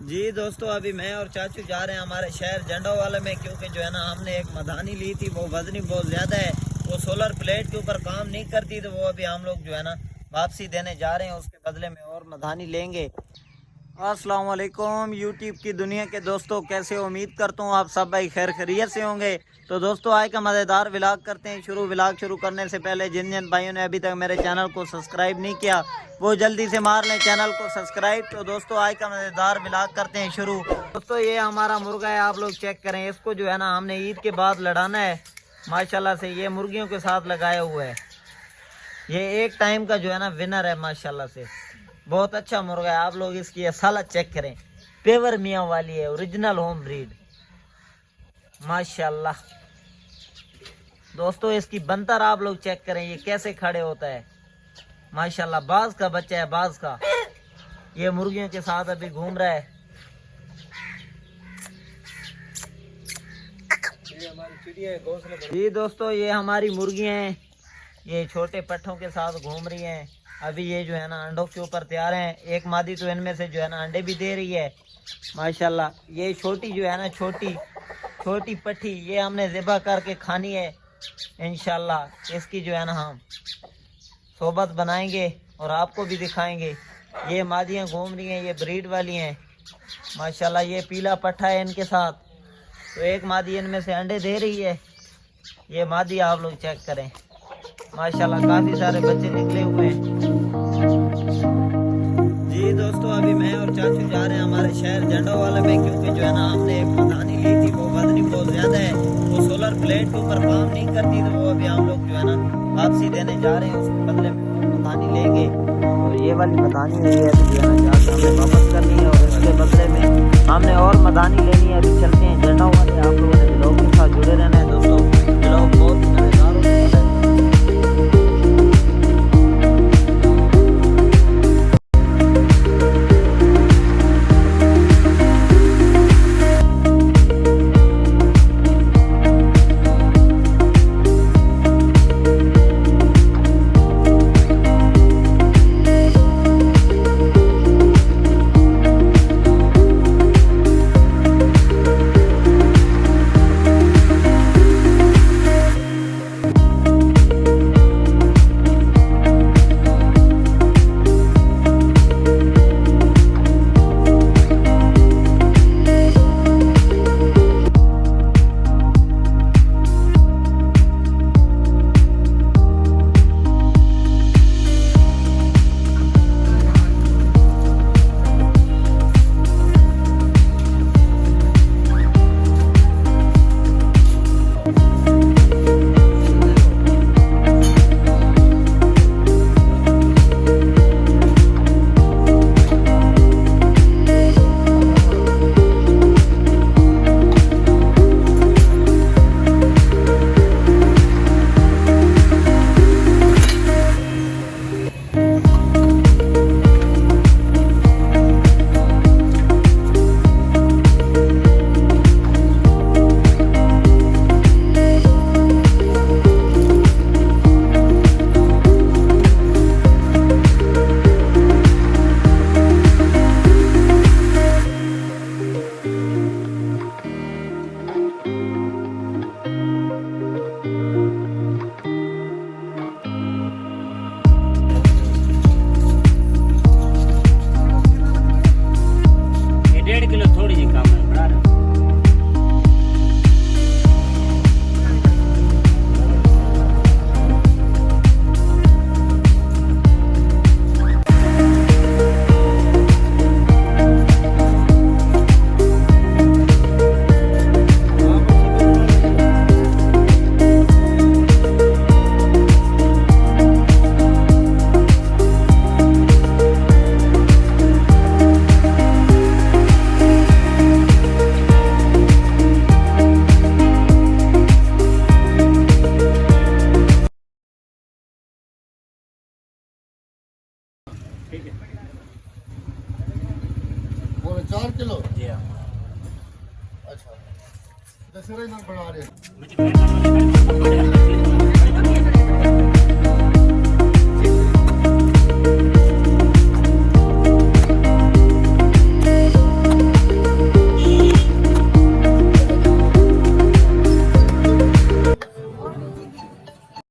जी दोस्तों, अभी मैं और चाचू जा रहे हैं हमारे शहर झंडोवाले में, क्योंकि जो है ना हमने एक मधानी ली थी, वो वजनी बहुत ज़्यादा है, वो सोलर प्लेट के ऊपर काम नहीं करती, तो वो अभी हम लोग जो है ना वापसी देने जा रहे हैं, उसके बदले में और मधानी लेंगे। अस्सलाम वालेकुम यूट्यूब की दुनिया के दोस्तों, कैसे हो? उम्मीद करता हूँ आप सब भाई खैर खैरियत से होंगे। तो दोस्तों आज का मज़ेदार व्लॉग करते हैं शुरू। व्लॉग शुरू करने से पहले जिन जिन भाइयों ने अभी तक मेरे चैनल को सब्सक्राइब नहीं किया, वो जल्दी से मार लें चैनल को सब्सक्राइब। तो दोस्तों आज का मज़ेदार व्लॉग करते हैं शुरू। दोस्तों ये हमारा मुर्गा है, आप लोग चेक करें, इसको जो है ना हमने ईद के बाद लड़ाना है। माशाल्लाह से ये मुर्गियों के साथ लगाया हुआ है, ये एक टाइम का जो है ना विनर है माशाल्लाह से। बहुत अच्छा मुर्गा है, आप लोग इसकी असालत चेक करें, पेवर मियाँ वाली है, ओरिजिनल होम ब्रीड माशाल्लाह। दोस्तों इसकी बंतर आप लोग चेक करें, ये कैसे खड़े होता है माशाल्लाह। बाज का बच्चा है, बाज का। ये मुर्गियों के साथ अभी घूम रहा है। जी दोस्तों ये हमारी मुर्गियां हैं, ये छोटे पट्ठों के साथ घूम रही हैं। अभी ये जो है ना अंडों के ऊपर तैयार हैं। एक मादी तो इनमें से जो है ना अंडे भी दे रही है माशाल्लाह। ये छोटी जो है ना छोटी पट्ठी, ये हमने ज़िबा करके खानी है इंशाल्लाह। इसकी जो है ना हम सोबत बनाएंगे और आपको भी दिखाएंगे। ये मादियाँ घूम रही हैं, ये ब्रीड वाली हैं माशाल्लाह। ये पीला पट्ठा है इनके साथ, तो एक मादी इनमें से अंडे दे रही है। ये मादी आप लोग चेक करें माशाल्लाह, काफ़ी सारे बच्चे निकले हुए हैं। जी दोस्तों अभी मैं और चाचू जा रहे हैं हमारे शहर झंडोवाले में, क्योंकि जो है ना हमने एक मधानी ली थी, वो वजनी बहुत ज़्यादा है, वो सोलर प्लेट के ऊपर काम नहीं करती, तो वो अभी हम लोग जो है ना वापसी देने जा रहे हैं, उसके बदले में और मधानी लेंगे। तो ये वाली मधानी हुई है, तो जो है ना जाकर हमें वापस करनी है, और इसके बदले में हमने और मधानी लेनी है। अभी चलते हैं झंडोवाले, आप लोगों ने ब्लॉग के साथ जुड़े रहना है दोस्तों। ब्लॉग बहुत ही मज़ेदार होने वाला है। 4 किलो जी हाँ अच्छा दशहरे में बना रहे